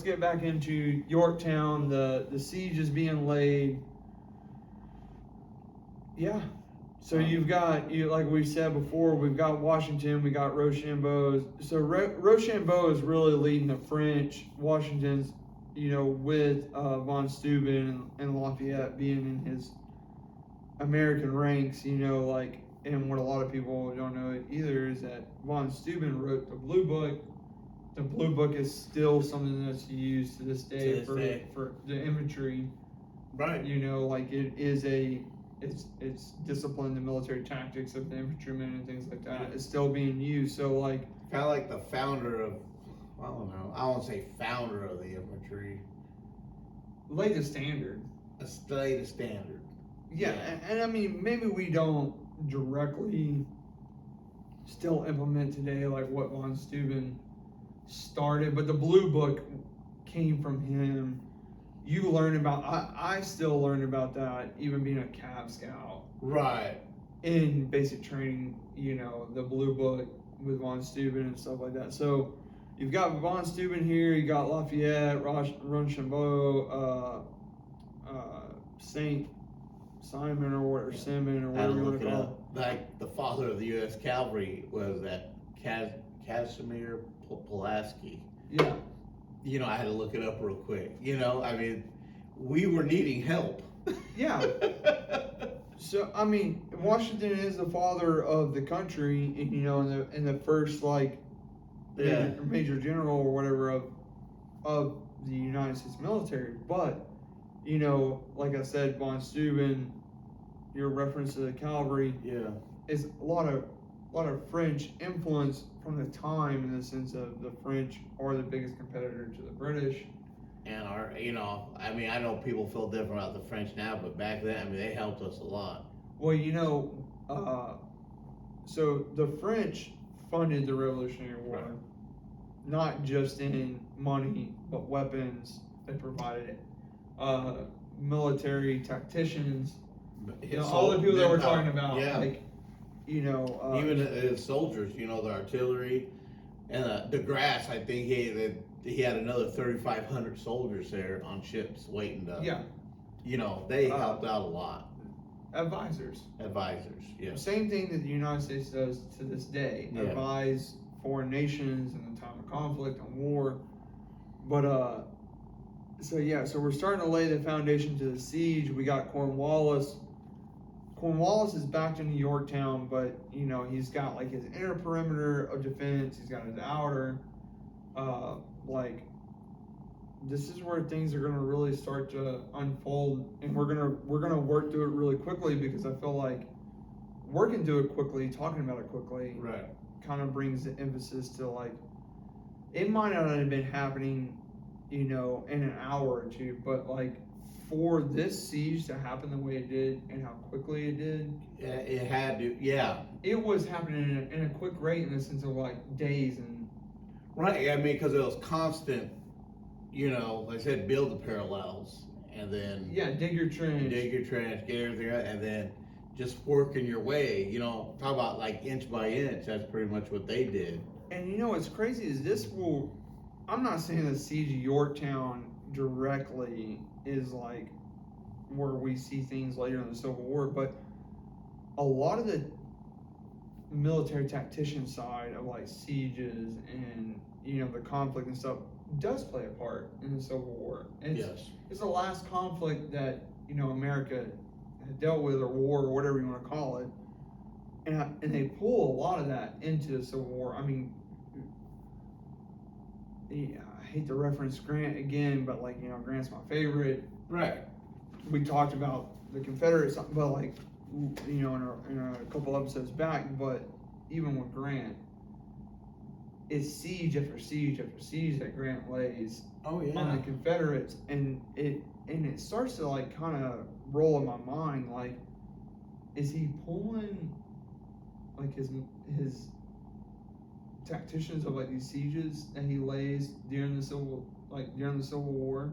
get back into Yorktown. The siege is being laid. Yeah. So like we said before, we've got Washington, we got Rochambeau. So Rochambeau is really leading the French. Washington's, with von Steuben and Lafayette being in his American ranks, and what a lot of people don't know either is that von Steuben wrote the Blue Book. The Blue Book is still something that's used to this day for the infantry. Right. It is it's discipline, the military tactics of the infantrymen and things like that. It's still being used. So kind of like the founder of, I don't know, I won't say founder of the infantry. Lay the standard. Lay the standard. Yeah. And I mean, maybe we don't directly still implement today like what von Steuben started, but the Blue Book came from him. You learn about, I still learn about that even being a Cav Scout. Right. In basic training, the Blue Book with von Steuben and stuff like that. So you've got von Steuben here, you got Lafayette, Rochambeau, Saint Simon or Simon or whatever you want to call it. Like the father of the U.S. Cavalry was that Casimir Pulaski. Yeah. I had to look it up real quick. I mean, we were needing help. Yeah. So I mean, Washington is the father of the country, and in the first major general or whatever of the United States military. But like I said, von Steuben, your reference to the cavalry, is a lot of French influence from the time, in the sense of the French are the biggest competitor to the British. And I mean, I know people feel different about the French now, but back then, I mean, they helped us a lot. Well, so the French funded the Revolutionary War, right. Not just in money, but weapons. They provided it. Military tacticians, all the people that we're talking about, even soldiers, the artillery, and De Grasse. I think he had another 3,500 soldiers there on ships waiting to. Yeah. They helped out a lot. Advisors. Yeah. Same thing that the United States does to this day. Yeah. Advise foreign nations in the time of conflict and war. But so we're starting to lay the foundation to the siege. We got Cornwallis. Cornwallis is back into Yorktown, but he's got like his inner perimeter of defense. He's got his outer. This is where things are going to really start to unfold, and we're gonna work through it really quickly, because I feel like working through it quickly, talking about it quickly, right, kind of brings the emphasis to it might not have been happening, in an hour or two, but for this siege to happen the way it did and how quickly it did, it had to, yeah. It was happening in a quick rate, in the sense of days and. Right, I mean, because it was constant. Like I said, build the parallels, and then dig your trench, get everything out, and then just working your way. Talk about inch by inch. That's pretty much what they did. And what's crazy is I'm not saying the siege of Yorktown directly is where we see things later in the Civil War, but a lot of the military tactician side of sieges and the conflict and stuff does play a part in the Civil War. It's the last conflict that America had dealt with, or war, or whatever you want to call it, and they pull a lot of that into the Civil War. I mean, I hate to reference Grant again, but Grant's my favorite. Right. We talked about the Confederates, but in a couple episodes back, but even with Grant, it's siege after siege after siege that Grant lays on the Confederates, and it starts to kind of roll in my mind, is he pulling his tacticians of these sieges that he lays during the Civil War?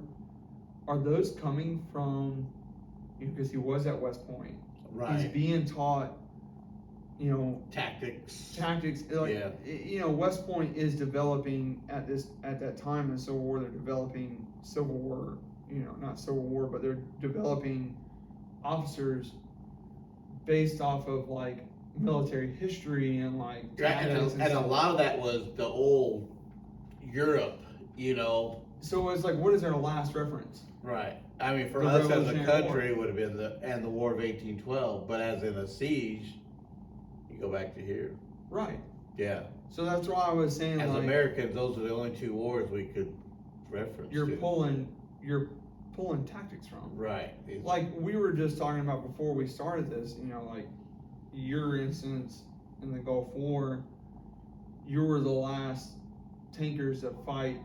Are those coming from, because he was at West Point, right? He's being taught you know, tactics. like, Yeah. you know, West Point is developing at that time in the Civil War. They're developing Civil War, you know, not Civil War, but they're developing officers based off of like military history and like tactics And a stuff. lot of that was the old Europe, you know. So it's like, what is our last reference? Right. I mean, for The us as a Revolutionary country, it would have been the War of 1812. But as in a siege, you go back to here. Right. Yeah. So that's why I was saying, As like, Americans, those are the only two wars we could reference. you're to. pulling tactics from. Right. Like we were just talking about before we started this, you know, like your instance in the Gulf War, you were the last tankers to fight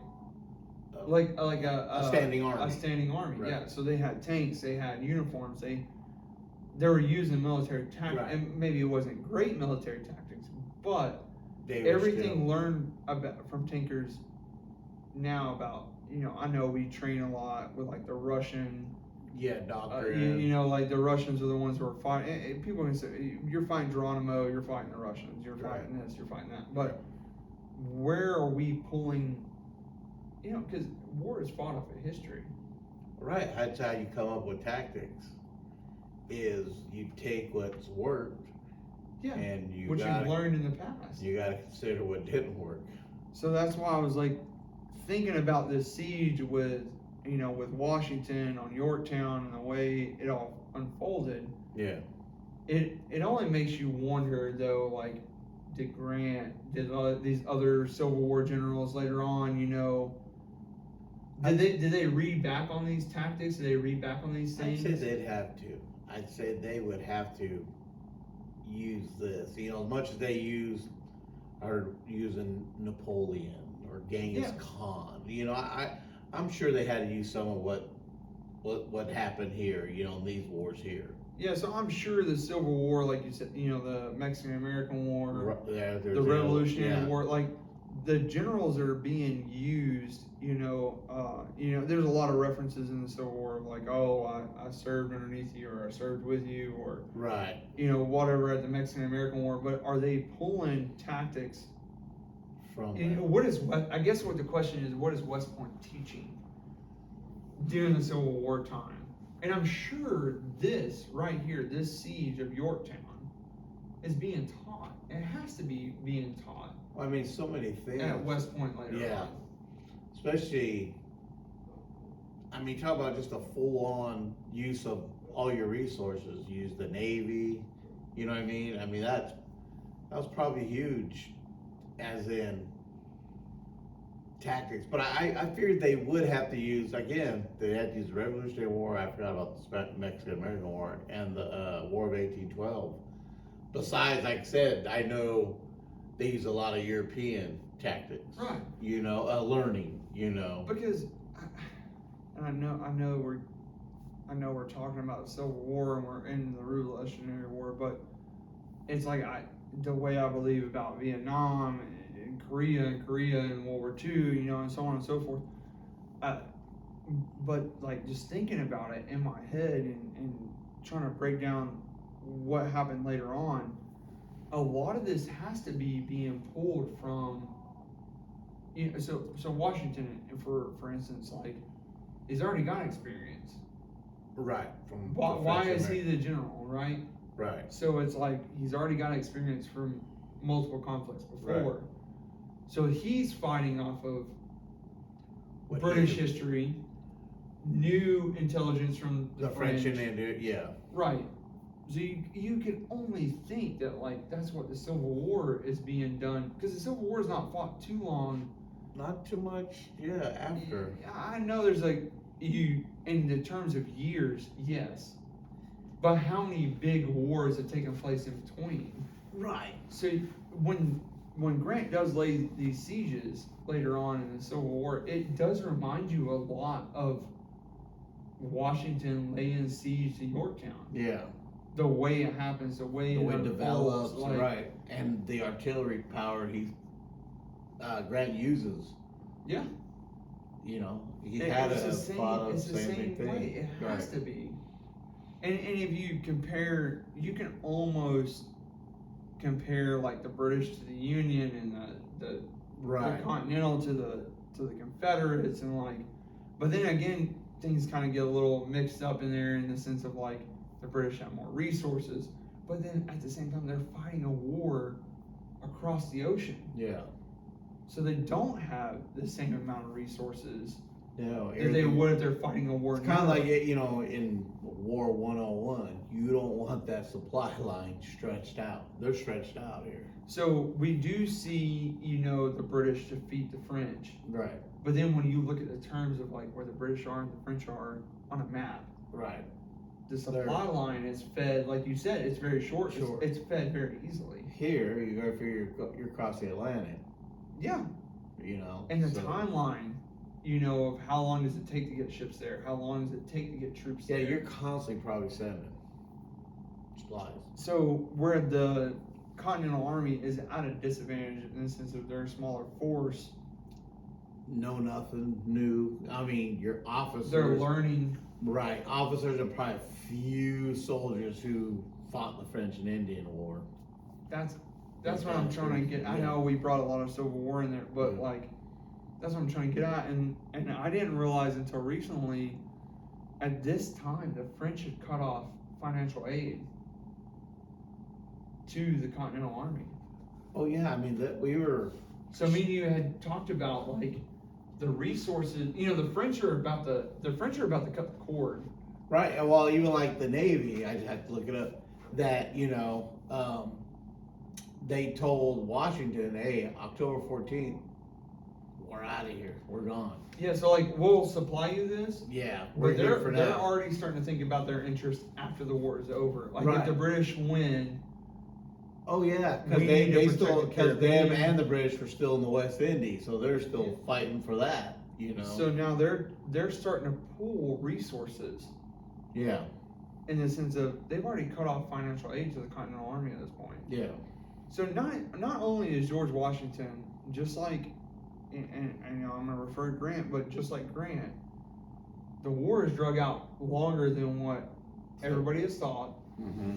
like a standing army. A standing army, Right. yeah. So they had tanks, they had uniforms, they were using military tactics, Right. and maybe it wasn't great military tactics, but They were everything still- learned about from tankers now about, you know, I know we train a lot with like the Russian. Doctrine. You know, like the Russians are the ones who are fighting. People can say you're fighting Geronimo, you're fighting the Russians, you're fighting this, you're fighting that. But where are we pulling? You know, because war is fought off of history. Right. That's how you come up with tactics. Is you take what's worked. Yeah. And which you've learned in the past. You got to consider what didn't work. So that's why I was like thinking about this siege with, you know, with Washington on Yorktown and the way it all unfolded. Yeah. It only makes you wonder though, like, did Grant, did these other Civil War generals later on, you know, did they read back on these tactics? Did they read back on these things? I'd say they'd have to. I'd say they would have to use this. You know, as much as they are using Napoleon or Genghis Khan. You know, I'm sure they had to use some of what happened here. You know, in these wars here. Yeah, so I'm sure the Civil War, like you said, you know, the Mexican-American War, the Revolutionary War, like the generals that are being used, you know, there's a lot of references in the Civil War, like, oh, I served underneath you, or I served with you, or right, you know, whatever at the Mexican-American War. But are they pulling tactics from? What is I guess what the question is, what is West Point teaching during the Civil War time? And I'm sure this right here, this siege of Yorktown, is being taught. It has to be being taught. Well, I mean, so many things at West Point later on. Especially, I mean, talk about just a full-on use of all your resources. Use the Navy, you know what I mean? I mean, that was probably huge, as in tactics. But I figured they would have to use, again, they had to use the Revolutionary War. I forgot about the Mexican-American War and the War of 1812. Besides, like I said, I know they use a lot of European tactics. Right. You know, learning, you know. Because, and I know we're talking about the Civil War and we're in the Revolutionary War, but it's like the way I believe about Vietnam and Korea and World War II, you know, and so on and so forth. But like just thinking about it in my head and trying to break down what happened later on, a lot of this has to be being pulled from, you know, so Washington, for instance, like, he's already got experience. Right. Why is he the general, right? Right. So it's like he's already got experience from multiple conflicts before. Right. So he's fighting off of What British history, new intelligence from the French and Indian, yeah. Right. So you can only think that, like, that's what the Civil War is being done, because the Civil War is not fought too long. Not too much, yeah, after. I know there's like, in the terms of years, yes. But how many big wars have taken place in between? Right. So when Grant does lay these sieges later on in the Civil War, it does remind you a lot of Washington laying siege to Yorktown. Yeah. The way it happens, the way it develops, like, right? And the artillery power Grant uses. Yeah. You know, he It's had the a same thing. way. It has Right. to be. And if you compare, you can almost compare like the British to the Union and the Continental to the Confederates, and like, but then again, things kind of get a little mixed up in there in the sense of like the British have more resources, but then at the same time they're fighting a war across the ocean. Yeah. So they don't have the same amount of resources No, that they would if they're fighting a war. It's kind of like, you know, in War 101, you don't want that supply line stretched out. They're stretched out here. So we do see, you know, the British defeat the French. Right. But then when you look at the terms of like where the British are and the French are on a map, right, the supply line is fed, like you said, it's very short. It's fed very easily. Here, you go figure you're across the Atlantic. Yeah. You know. And the timeline, you know, of how long does it take to get ships there? How long does it take to get troops there? Yeah, you're constantly probably sending supplies. So where the Continental Army is at a disadvantage in the sense of their smaller force. Know nothing new. I mean, your officers. They're learning. Right. Officers are probably few soldiers who fought in the French and Indian War. That's what I'm trying to get. I know we brought a lot of Civil War in there, but like that's what I'm trying to get at. And I didn't realize until recently, at this time, the French had cut off financial aid to the Continental Army. Oh yeah, I mean that we were. So me and you had talked about like the resources. You know, the French are about to cut the cord. Right, and well, even like the Navy, I just had to look it up. That you know, they told Washington, "Hey, October 14th, we're out of here. We're gone." Yeah, so like we'll supply you this. Yeah, but they're already starting to think about their interest after the war is over. Like if the British win. Oh yeah, because them and the British were still in the West Indies, so they're still fighting for that. You know. So now they're starting to pool resources. Yeah. In the sense of they've already cut off financial aid to the Continental Army at this point. Yeah. So not only is George Washington just like, and you know I'm gonna refer to Grant, but just like Grant, the war is drug out longer than what everybody has thought. Mm-hmm.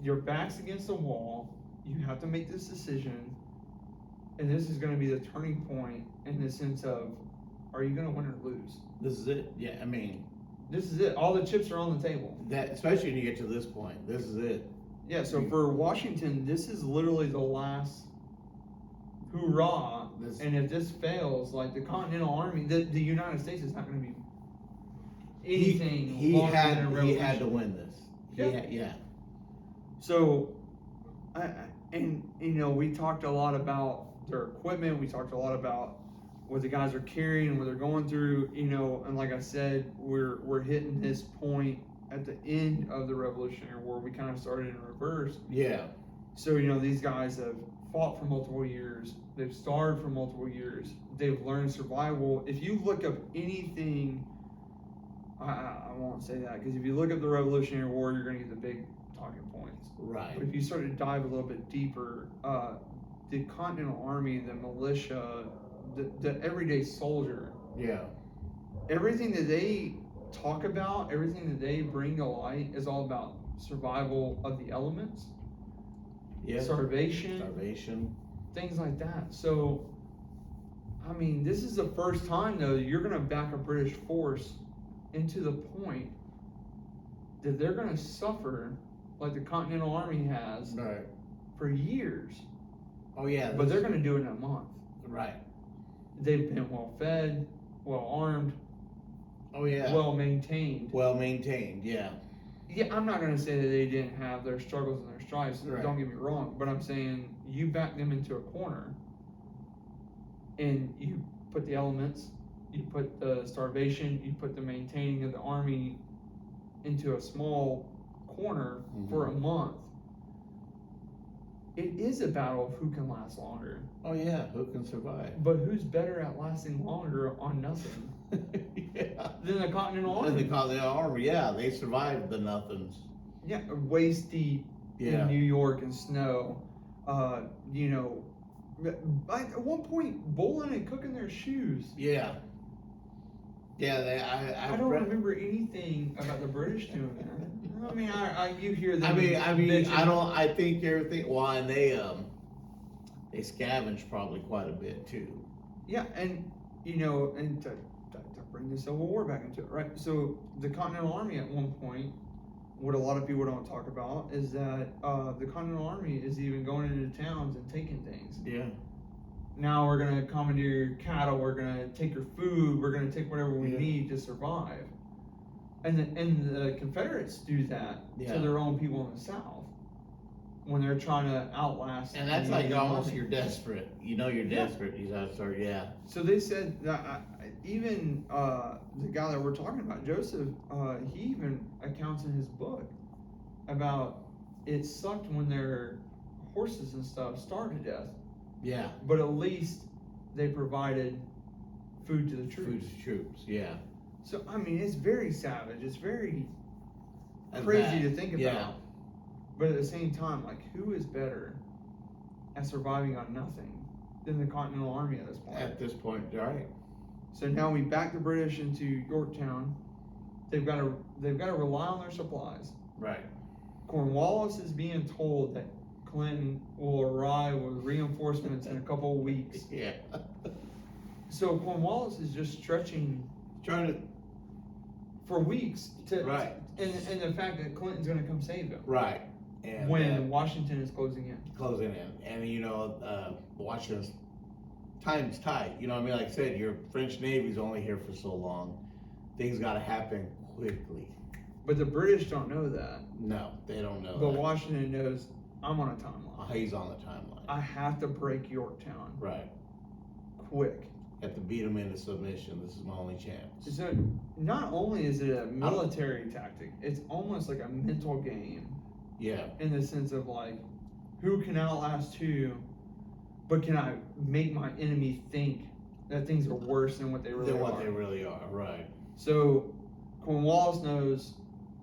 Your back's against the wall. You have to make this decision, and this is going to be the turning point in the sense of, are you going to win or lose? This is it. Yeah, I mean, this is it. All the chips are on the table. That especially when you get to this point, this is it. Yeah. So for Washington, this is literally the last hoorah. And if this fails, like the Continental Army, the United States is not going to be anything. He had to win this. Yeah. So, and you know, we talked a lot about their equipment. We talked a lot about what the guys are carrying, what they're going through. You know, and like I said, we're hitting this point at the end of the Revolutionary War. We kind of started in reverse. Yeah. So you know, these guys have fought for multiple years. They've starved for multiple years. They've learned survival. If you look up anything, I won't say that because if you look up the Revolutionary War, you're going to get the big talking points. Right. But if you start to dive a little bit deeper, the Continental Army, the militia, the everyday soldier. Yeah. Everything that they talk about, everything that they bring to light is all about survival of the elements. Yeah. Starvation. Things like that. So, I mean, this is the first time though you're going to back a British force into the point that they're going to suffer like the Continental Army has for years. Oh yeah. But they're going to do it in a month. Right. They've been well fed, well armed. Oh yeah. Well maintained. Well maintained, yeah. Yeah, I'm not going to say that they didn't have their struggles and their strifes. Right. Don't get me wrong, but I'm saying you back them into a corner, and you put the elements, you put the starvation, you put the maintaining of the army into a small corner for a month. It is a battle of who can last longer. Oh yeah, who can survive? But who's better at lasting longer on nothing? Yeah. Than the Continental Army. And the Continental Army, yeah, they survived the nothings. Yeah, waist deep in New York and snow. You know, at one point, bowling and cooking their shoes. Yeah. Yeah, I don't remember anything about the British doing that. I mean, you hear them. I mean, bitching. I think everything. Well, and they scavenge probably quite a bit too. Yeah, and and to bring the Civil War back into it, right? So the Continental Army at one point, what a lot of people don't talk about is that the Continental Army is even going into towns and taking things. Yeah. Now we're gonna commandeer your cattle. We're gonna take your food. We're gonna take whatever we need to survive. And the Confederates do that to their own people in the South when they're trying to outlast. And that's like almost you're desperate. You're desperate. You have to start. Yeah. So they said that even the guy that we're talking about, Joseph, he even accounts in his book about it sucked when their horses and stuff starved to death. Yeah. But at least they provided food to the troops. Food to troops. Yeah. So I mean, it's very savage. It's very crazy to think about. Yeah. But at the same time, like, who is better at surviving on nothing than the Continental Army at this point? At this point, right. So now we back the British into Yorktown. They've got to rely on their supplies. Right. Cornwallis is being told that Clinton will arrive with reinforcements in a couple of weeks. Yeah. So Cornwallis is just stretching Trying to. for weeks to Right. And the fact that Clinton's going to come save him. Right. And when Washington is closing in. And Washington's time's tight. You know what I mean? Like I said, your French Navy's only here for so long. Things got to happen quickly. But the British don't know that. No, they don't know. But that. Washington knows I'm on a timeline. He's on the timeline. I have to break Yorktown. Right. Quick. Have to beat him into submission. This is my only chance. So not only is it a military tactic, it's almost like a mental game. Yeah. In the sense of like, who can outlast who, but can I make my enemy think that things are worse than what they really are? They really are, right. So Cornwallis knows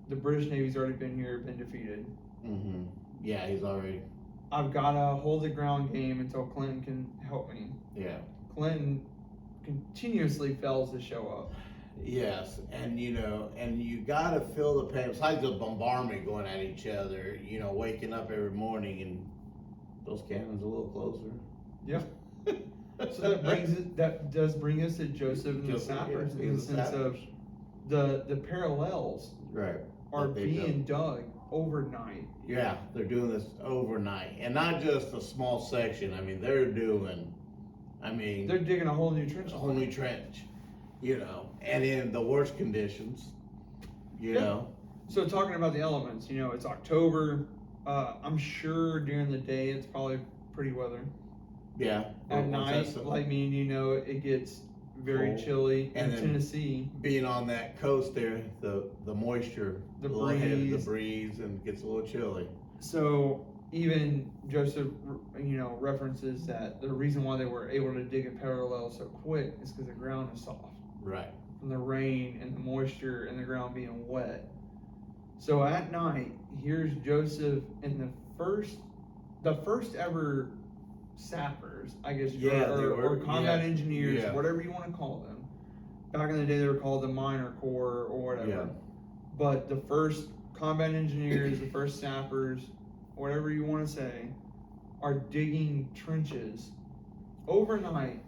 the British Navy's already been here, been defeated. Mm-hmm. Yeah, he's already. I've got to hold the ground game until Clinton can help me. Yeah. Clinton continuously fails to show up. Yes, and you gotta feel the pain. Besides the bombardment going at each other, waking up every morning and those cannons a little closer. Yeah. So that does bring us to Joseph and the sappers in the sense of the parallels are being dug overnight. Yeah, they're doing this overnight, and not just a small section. I mean, they're digging a whole new trench. A whole new trench, and in the worst conditions, know. So talking about the elements, it's October. I'm sure during the day it's probably pretty weather. Yeah. At night, like me and it gets very cold. Chilly in Tennessee. Being on that coast there, the moisture, the breeze, and it gets a little chilly. So even Joseph, references that the reason why they were able to dig a parallel so quick is because the ground is soft. Right. From the rain and the moisture and the ground being wet. So at night, here's Joseph and the first ever sappers, I guess, or combat engineers, whatever you want to call them. Back in the day, they were called the Minor Corps or whatever. Yeah. But the first combat engineers, the first sappers, whatever you want to say, are digging trenches overnight,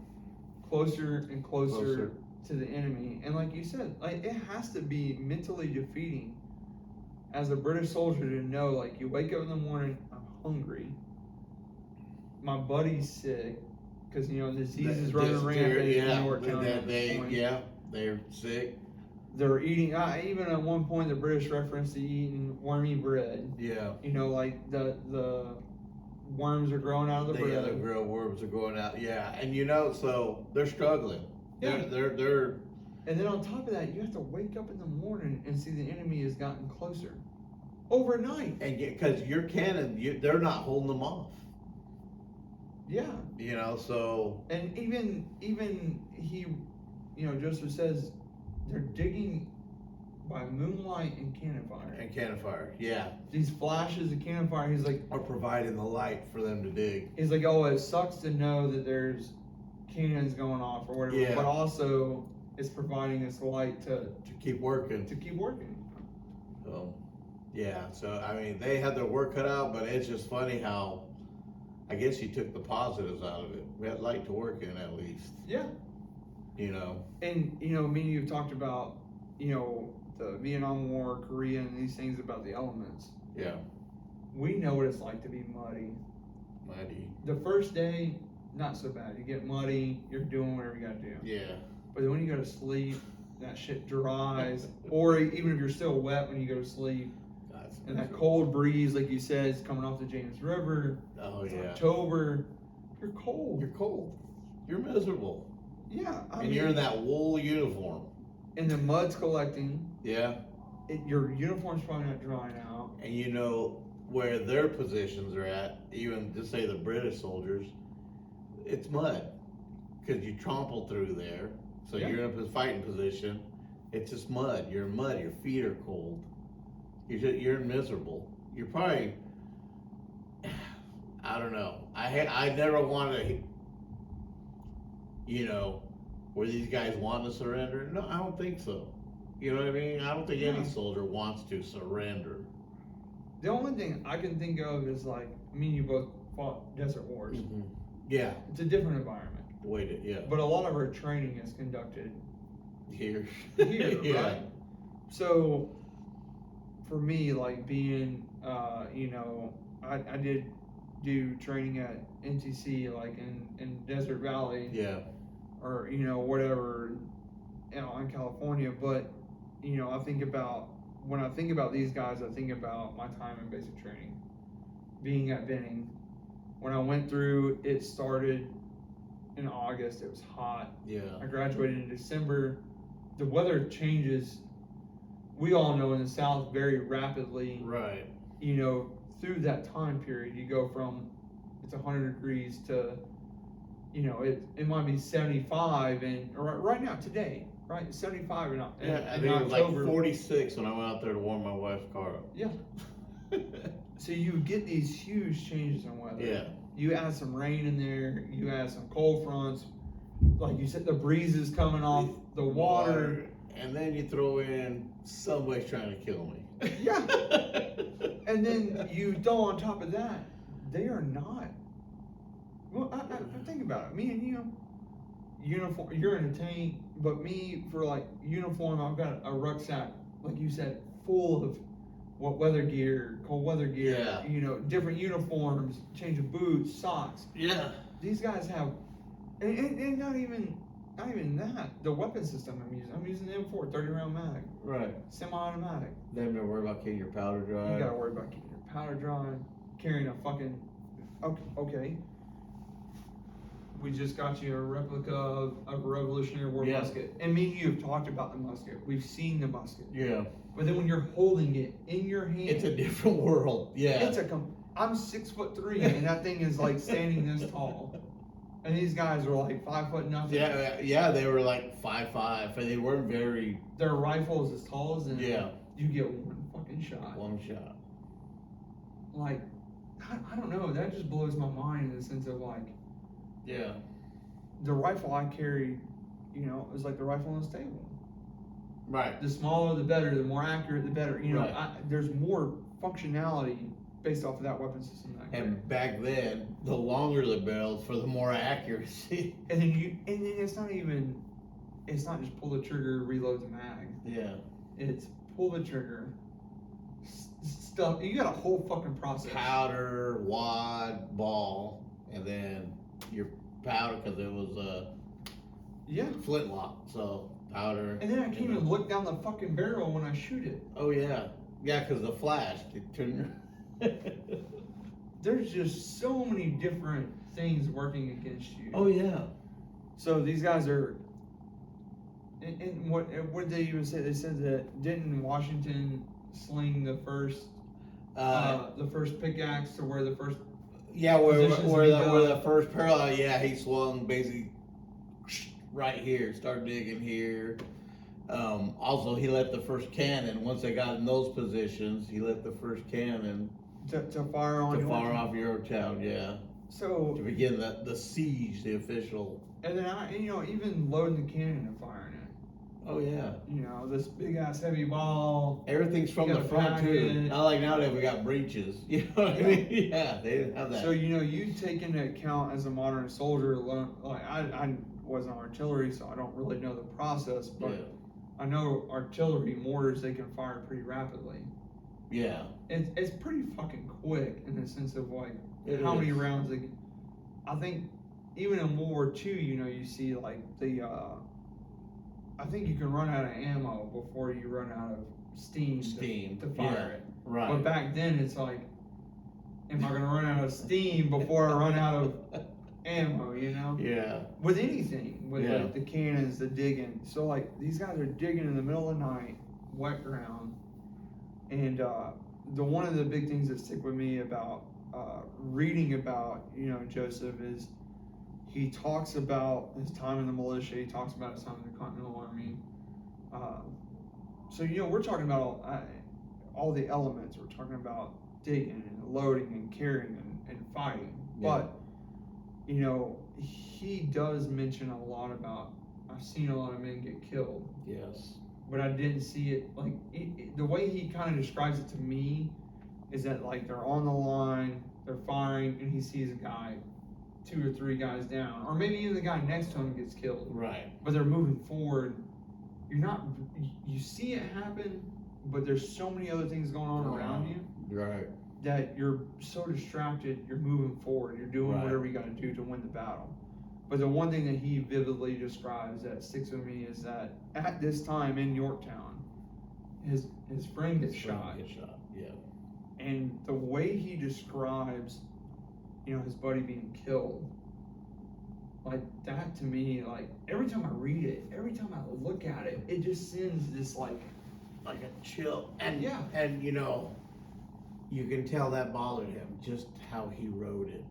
closer and closer to the enemy. And like you said, like it has to be mentally defeating as a British soldier to know, like, you wake up in the morning, I'm hungry, my buddy's sick, because disease is running rampant in Yorktown. They're sick. They're eating. Even at one point, the British referenced to eating wormy bread. Yeah. Like the worms are growing out of the bread. The grilled worms are growing out. Yeah, and so they're struggling. Yeah. They're. And then on top of that, you have to wake up in the morning and see the enemy has gotten closer overnight. And because your cannon, they're not holding them off. Yeah. So. And even he, Joseph says they're digging by moonlight and cannon fire. Yeah. These flashes of cannon fire, he's like, are providing the light for them to dig. He's like, oh, it sucks to know that there's cannons going off or whatever, but also it's providing us light to keep working. To keep working. So, Yeah, so I mean, they had their work cut out, but it's just funny how, I guess you took the positives out of it. We had light to work in at least. Yeah. You know. And me and you've talked about, the Vietnam War, Korea, and these things about the elements. Yeah. We know what it's like to be muddy. Muddy. The first day, not so bad. You get muddy, you're doing whatever you gotta do. Yeah. But then when you go to sleep, that shit dries. Or even if you're still wet when you go to sleep, and that cold breeze, like you said, is coming off the James River. Oh, it's yeah. October. You're cold. You're cold. You're miserable. Yeah. I And mean, you're in that wool uniform. And the mud's collecting. Yeah. Your uniform's probably not drying out. And you know where their positions are at, even just say the British soldiers, it's mud. Because you trample through there. So Yeah. you're in a fighting position. It's just mud. You're in mud. Your feet are cold. You're miserable. You're probably, I don't know. I never want to, where these guys want to surrender. No, I don't think so. You know what I mean? I don't think any soldier wants to surrender. The only thing I can think of is like, me and you both fought desert wars. Mm-hmm. Yeah. It's a different environment. Yeah. But a lot of our training is conducted here, yeah. Right? So, for me, like being, I did do training at NTC, like in Desert Valley. Yeah. Or, whatever, in California. But, when I think about these guys, I think about my time in basic training. Being at Benning. When I went through, it started in August. It was hot. Yeah. I graduated in December. The weather changes, we all know, in the South very rapidly. Right. Through that time period, you go from it's 100 degrees to, it might be 75, and right now today, right, 75 in I think it was October. like 46 when I went out there to warm my wife's car up. Yeah. So you get these huge changes in weather. Yeah. You add some rain in there. You add some cold fronts. Like you said, the breezes coming off the water. And then you throw in somebody's trying to kill me. Yeah. And then you throw on top of that, they are not. Well, I think about it. Me and you, uniform. You're in a tank, but me for like uniform, I've got a rucksack, like you said, full of weather gear, cold weather gear. Yeah. Different uniforms, change of boots, socks. Yeah. These guys have, and not even that. The weapon system I'm using the M4 30 round mag. Right. Semi-automatic. They have to worry about keeping your powder dry. You gotta worry about keeping your powder dry, carrying a fucking. Okay. We just got you a replica of a Revolutionary War musket, and me and you have talked about the musket. We've seen the musket. Yeah. But then when you're holding it in your hand, it's a different world. Yeah. I'm 6'3", and that thing is like standing this tall. And these guys were like 5 foot nothing. Yeah, they were like 5'5", and they weren't very. Their rifle is as tall as them. Yeah. You get one fucking shot. One shot. Like, I don't know. That just blows my mind in the sense of like. Yeah. The rifle I carried, is like the rifle on this table. Right. The smaller the better. The more accurate the better. Right. There's more functionality based off of that weapon system. And back then, the longer the barrels for the more accuracy. And then it's not just pull the trigger, reload the mag. Yeah. It's pull the trigger, stuff. You got a whole fucking process. Powder, wad, ball, and then your powder, because it was a flintlock, so powder. And then I can't even look down the fucking barrel when I shoot it. Oh yeah, because the flash. There's just so many different things working against you. Oh yeah. So these guys are. And what did they even say? They said that didn't Washington sling the first pickaxe to where the first. Yeah, where the first parallel. Yeah, he swung basically right here. Started digging here. Also, he let the first cannon. Once they got in those positions, he let the first cannon to fire on. To fire off Yorktown. Yeah. So to begin the siege, the official. And then even loading the cannon and firing it. Oh yeah. You know, this big ass heavy ball. Everything's from You the gotta front pack too. it. Not like nowadays we got breeches. You know what I mean? Yeah, they didn't have that. So you know, you take into account as a modern soldier. Like I wasn't artillery, so I don't really know the process, but I know artillery mortars, they can fire pretty rapidly. Yeah. It's pretty fucking quick in the sense of like how many rounds they. I think even in World War II, you know, you see like the. I think you can run out of ammo before you run out of steam to fire it. Right. But back then, it's like, am I going to run out of steam before I run out of ammo? You know? Yeah. With anything, with like the cannons, the digging. So like these guys are digging in the middle of the night, wet ground, and the one of the big things that stick with me about reading about Joseph is he talks about his time in the militia. He talks about his time in the Continental Army. So we're talking about all the elements. We're talking about digging and loading and carrying and fighting. Yeah. But he does mention a lot about. I've seen a lot of men get killed. Yes. But I didn't see it like the way he kind of describes it to me is that like they're on the line, they're firing, and he sees a guy, 2 or 3 guys down, or maybe even the guy next to him gets killed. Right. But they're moving forward. You see it happen, but there's so many other things going on around you. Right. That you're so distracted, you're moving forward, you're doing whatever you got to do to win the battle. But the one thing that he vividly describes that sticks with me is that at this time in Yorktown, his friend gets shot. Yeah. And the way he describes, his buddy being killed, like that to me, like every time I read it, every time I look at it, it just sends this like a chill. And yeah. And you can tell that bothered him, just how he wrote it.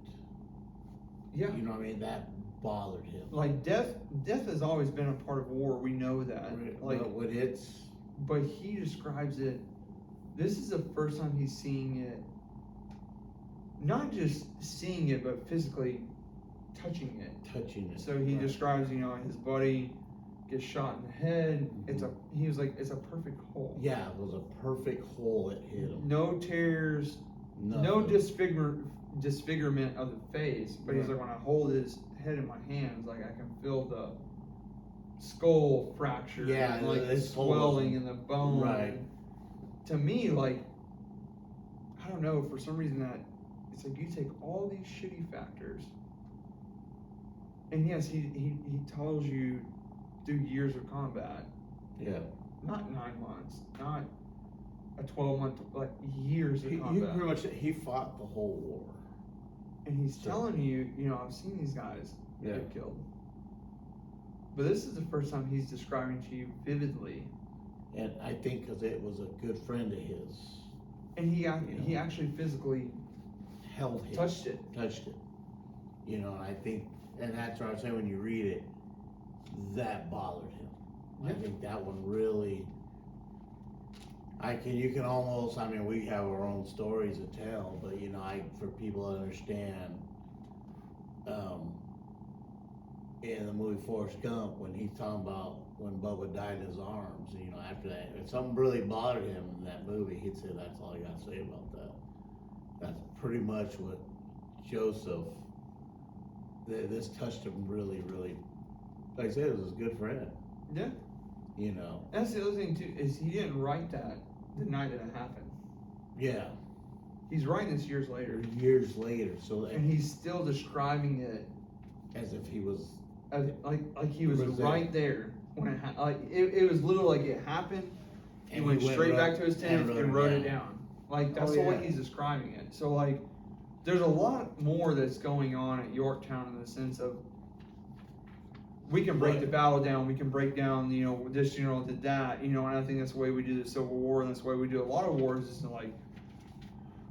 Yeah. You know what I mean? That bothered him. Like death has always been a part of war. We know that. Like but he describes it. This is the first time he's seeing it. Not just seeing it, but physically touching it. So he describes, his buddy gets shot in the head. Mm-hmm. He was like, it's a perfect hole. Yeah, it was a perfect hole that hit him. No tears, no disfigurement of the face. But he's like, when I hold his head in my hands, like I can feel the skull fracture. Yeah, and like the swelling in the bone. Right. To me, like, I don't know, for some reason that it's like you take all these shitty factors, and yes, he tells you through years of combat. Yeah. Not 9 months, not a 12-month, like years of combat. He fought the whole war. And he's telling you, I've seen these guys get killed. But this is the first time he's describing to you vividly. And I think because it was a good friend of his. And he actually physically held him. Touched it. And I think, and that's what I'm saying, when you read it, that bothered him. Yeah. I think that one really, you can almost, we have our own stories to tell, but for people to understand, in the movie Forrest Gump, when he's talking about when Bubba died in his arms, after that, if something really bothered him in that movie, he'd say, that's all I got to say about that. That's pretty much what Joseph, this touched him really, really, like I said, it was his good friend. Yeah. That's the other thing too, is he didn't write that the night that it happened. Yeah. He's writing this years later. So and he's still describing it as if he was like he was right there when it happened. Like it was literally like it happened. He went straight back to his tent and wrote it down. Like that's the way he's describing it. So like, there's a lot more that's going on at Yorktown in the sense of we can break the battle down. We can break down, this general did that, and I think that's the way we do the Civil War, and that's the way we do a lot of wars. Is like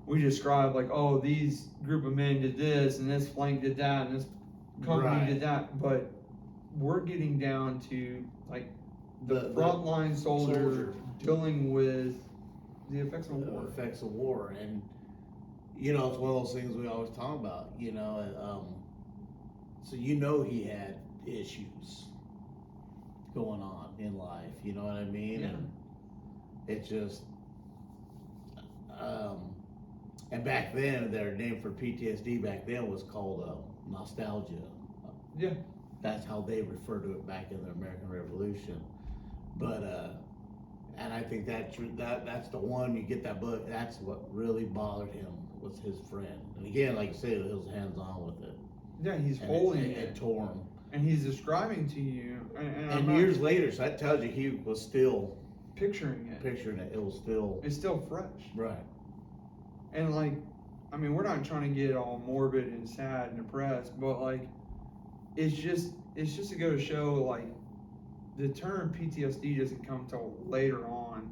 we describe like, oh, these group of men did this, and this flank did that, and this company did that, but we're getting down to like the frontline soldier dealing with the effects of war. And it's one of those things we always talk about. So he had issues. going on in life. You know what I mean? Yeah. And it's just, um, and back then, their name for PTSD back then was called nostalgia. Yeah. That's how they refer to it back in the American Revolution. But and I think that's the one you get that book. That's what really bothered him was his friend. And again, like you said, he was hands on with it. Yeah, he's And holding it it. tore him. And he's describing to you, and I'm And not years later, so that tells you he was still picturing it. picturing it. It was still It's still fresh. right. And like, I mean, we're not trying to get all morbid and sad and depressed, but like, it's just to go to show like the term PTSD doesn't come till later on,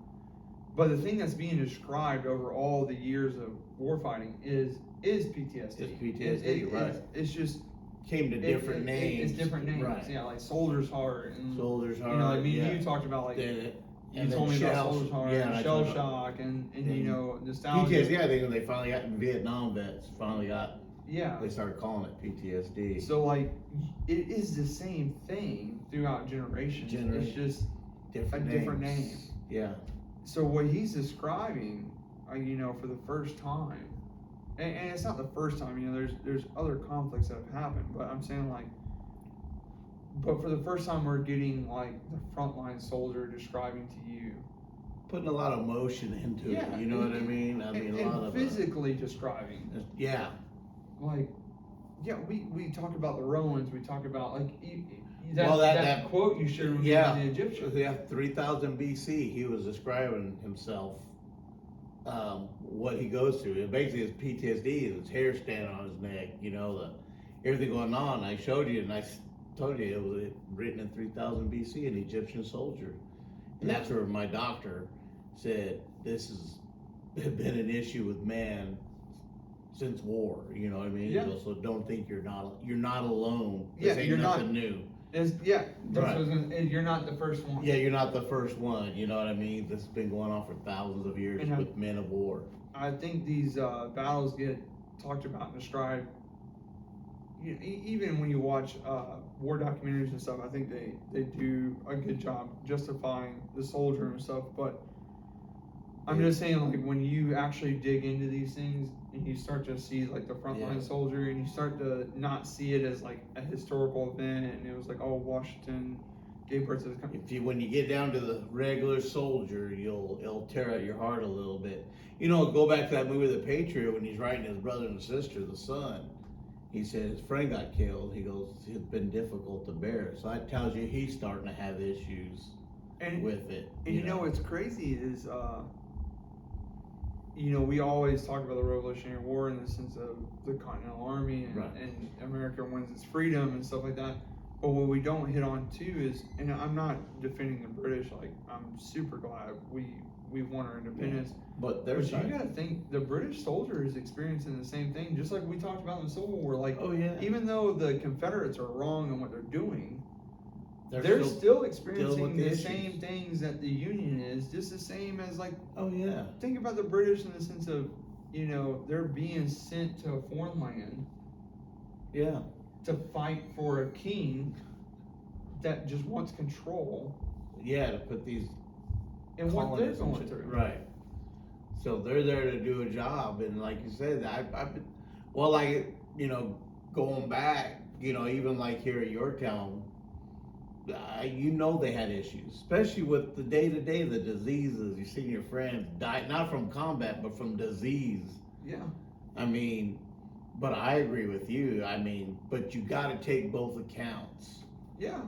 but the thing that's being described over all the years of warfighting is PTSD. It's PTSD, right? It's just Came to different names. It's different names, right? Yeah, like soldier's heart and Soldier's heart. you know, like me yeah. and you talked about like. And You told me about shell, soldier's heart, yeah, and I shell told shock, and you know, nostalgia. PTSD. I think when they finally got Vietnam vets, finally got. Yeah. They started calling it PTSD. So like, it is the same thing throughout generations. It's just different different name. Yeah. So what he's describing, you know, for the first time, and it's not the first time. You know, there's other conflicts that have happened, but I'm saying like, but for the first time we're getting like the frontline soldier describing to you, putting a lot of emotion into it. You know what I mean? I mean, a lot of physically describing. Yeah. Like, yeah, we talk about the Romans. We talk about like that quote you shared with yeah, me of the Egyptians. Yeah, 3000 BC. He was describing himself, what he goes through. And basically, his PTSD, his hair standing on his neck. You know, everything going on. I showed you, and I told you it was written in 3000 BC, an Egyptian soldier, and that's where my doctor said this has been an issue with man since war. You know what I mean? Yeah. So don't think you're not alone. Yeah, ain't you're nothing not new. Right. You're not the first one. Yeah, you're not the first one. You know what I mean? This has been going on for thousands of years with men of war. I think these battles get talked about and described. Even when you watch war documentaries and stuff, I think they do a good job justifying the soldier and stuff. But I'm just saying, like, when you actually dig into these things and you start to see like the frontline soldier, and you start to not see it as like a historical event, and it was like, oh, Washington gave birth to this country. When you get down to the regular soldier, it'll tear at your heart a little bit. You know, go back to that movie, The Patriot, when he's writing his brother and sister, the son. He said his friend got killed. He goes, it's been difficult to bear. So that tells you he's starting to have issues with it. And you know what's crazy is, you know, we always talk about the Revolutionary War in the sense of the Continental Army and America wins its freedom and stuff like that. But what we don't hit on too is, and I'm not defending the British, like I'm super glad we've won our independence. Yeah. But you gotta think the British soldier is experiencing the same thing, just like we talked about in the Civil War. Like, even though the Confederates are wrong in what they're doing, they're still experiencing the same things that the Union is, just the same as like. Think about the British in the sense of, you know, they're being sent to a foreign land. Yeah. To fight for a king that just wants control. Yeah, to put these. And what they're going through. Right. So they're there to do a job, and like you said, like, you know, going back, you know, even like here at Yorktown, you know, they had issues, especially with the day-to-day, the diseases. You've seen your friends die, not from combat, but from disease. Yeah. I mean, but I agree with you. I mean, but you got to take both accounts. Yeah.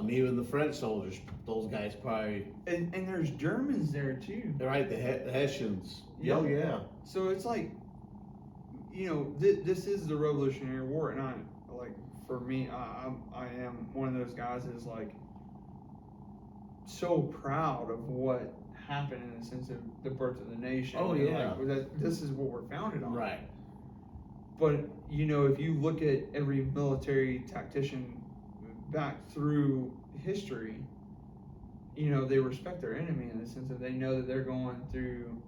Even the French soldiers, those guys probably. And there's Germans there too. They're right, the Hessians. Yeah. Oh yeah. So it's like, you know, this is the Revolutionary War, and for me, I am one of those guys that is like so proud of what happened in the sense of the birth of the nation. Oh yeah. Like, that this is what we're founded on. Right. But you know, if you look at every military tactician back through history, you know, they respect their enemy in the sense that they know that they're going through,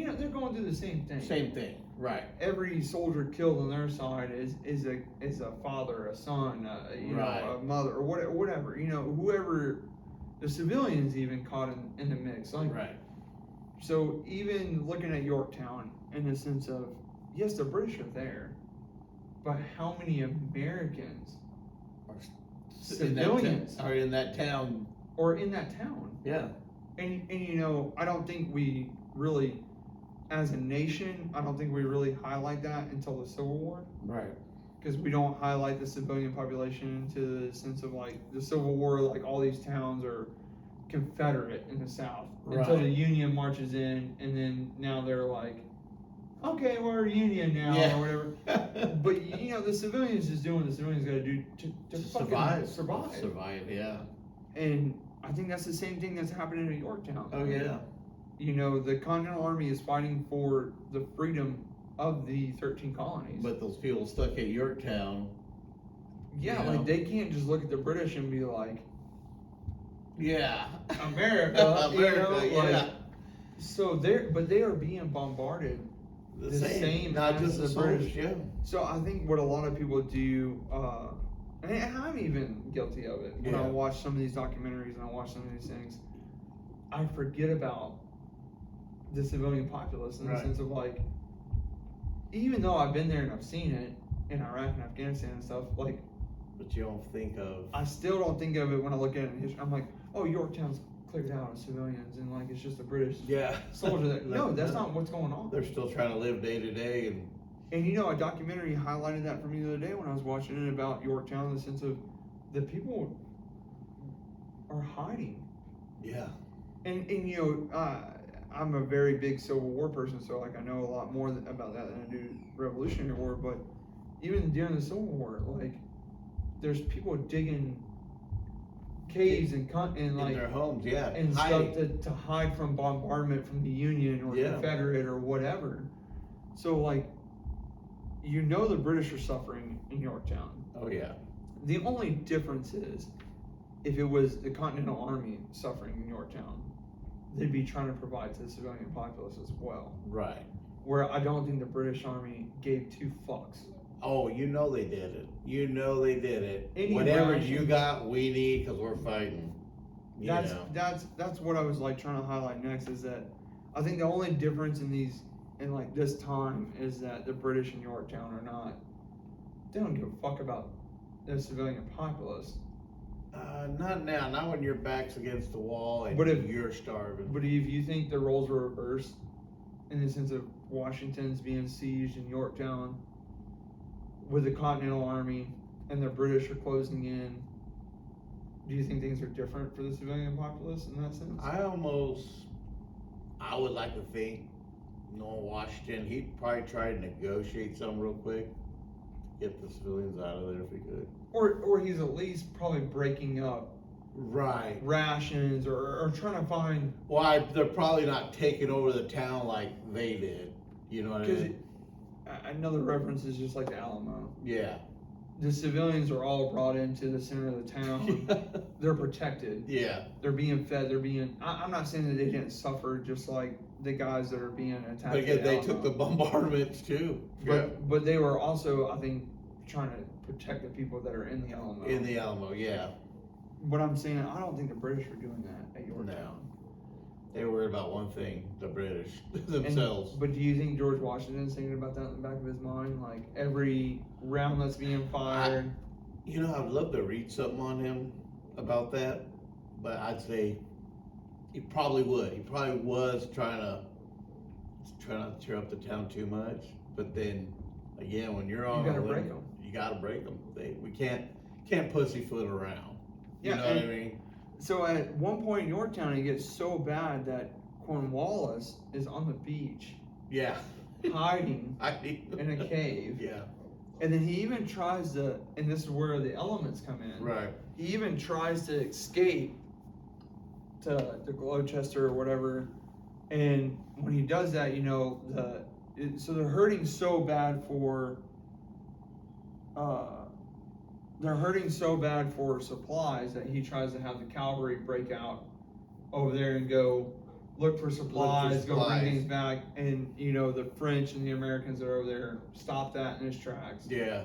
they're going through the same thing. Same thing, right? Every soldier killed on their side is a father, a son, Right. a mother, or whatever. Whoever the civilians even caught in the mix. Like, Right. So even looking at Yorktown in the sense of, yes, the British are there, but how many Americans, civilians, are in that town? Or in that town? Yeah. And I don't think we really, as a nation, I don't think we really highlight that until the Civil War. Right. Because we don't highlight the civilian population to the sense of like the Civil War, like all these towns are Confederate in the South until the Union marches in, and then now they're like, okay, we're Union now or whatever. But the civilians is doing what the civilians got to do to survive. Survive, yeah. And I think that's the same thing that's happening in Yorktown. Oh yeah. The Continental Army is fighting for the freedom of the 13 colonies. But those people stuck at Yorktown. Yeah, like they can't just look at the British and be like, yeah, America, yeah. So they are being bombarded the same not as just the British. Yeah. So I think what a lot of people do, and I'm even guilty of it, when I watch some of these documentaries and I watch some of these things, I forget about the civilian populace in the sense of like, even though I've been there and I've seen it in Iraq and Afghanistan and stuff, like, but you don't think of. I still don't think of it when I look at it in history. I'm like, oh, Yorktown's cleared out of civilians and like it's just a British soldier there. No, that's not what's going on. They're still trying to live day to day, and a documentary highlighted that for me the other day when I was watching it about Yorktown in the sense of the people are hiding. Yeah. And I'm a very big Civil War person, so like I know a lot more about that than I do Revolutionary War. But even during the Civil War, like there's people digging caves and like in their homes, and hiding. stuff to hide from bombardment from the Union or Confederate or whatever. So like, the British are suffering in Yorktown. Oh yeah. The only difference is, if it was the Continental Army suffering in Yorktown, they'd be trying to provide to the civilian populace as well. Right. Where I don't think the British Army gave two fucks. Oh, they did it. They did it. Any Whatever rations, you got, we need because we're fighting. That's what I was like trying to highlight next, is that I think the only difference in like this time is that the British in Yorktown they don't give a fuck about the civilian populace. Not now. Not when your back's against the wall and you're starving. But if you think the roles were reversed, in the sense of Washington's being sieged in Yorktown with the Continental Army and the British are closing in, do you think things are different for the civilian populace in that sense? I would like to think, Washington, he'd probably try to negotiate something real quick, get the civilians out of there if he could. Or he's at least probably breaking up rations or trying to find. Well, they're probably not taking over the town like they did. You know what I mean? Another reference is just like the Alamo. Yeah. The civilians are all brought into the center of the town. They're protected. Yeah. They're being fed. I'm not saying that they didn't suffer just like the guys that are being attacked. But again, they took the bombardments too. But they were also, I think, trying to protect the people that are in the Alamo. In the Alamo, yeah. But I'm saying, I don't think the British were doing that at Yorktown. No. They were worried about one thing, the British themselves. But do you think George Washington's thinking about that in the back of his mind? Like every round that's being fired? I'd love to read something on him about that, but I'd say he probably would. He probably was trying to tear up the town too much. But then, again, when you're on, you gotta break them. You gotta break them. We can't pussyfoot around. You know what I mean? So at one point in Yorktown, it gets so bad that Cornwallis is on the beach. Yeah. Hiding in a cave. Yeah. And then he even tries to, and this is where the elements come in. Right. He even tries to escape to Gloucester or whatever. And when he does that, so they're hurting so bad for supplies that he tries to have the cavalry break out over there and go look for supplies, go bring supplies. things back, and you know the French and the Americans that are over there stop that in its tracks. Yeah.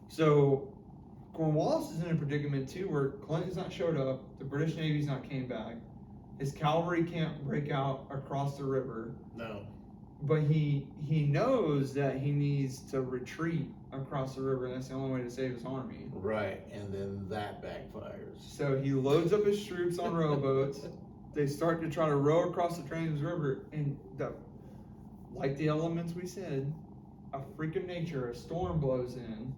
So Cornwallis is in a predicament too, where Clinton's not showed up, the British Navy's not came back, his cavalry can't break out across the river. No. But he knows that he needs to retreat across the river. That's the only way to save his army. Right, and then that backfires. So he loads up his troops on rowboats. They start to try to row across the Thames River, and like the elements we said, a freak of nature, a storm blows in,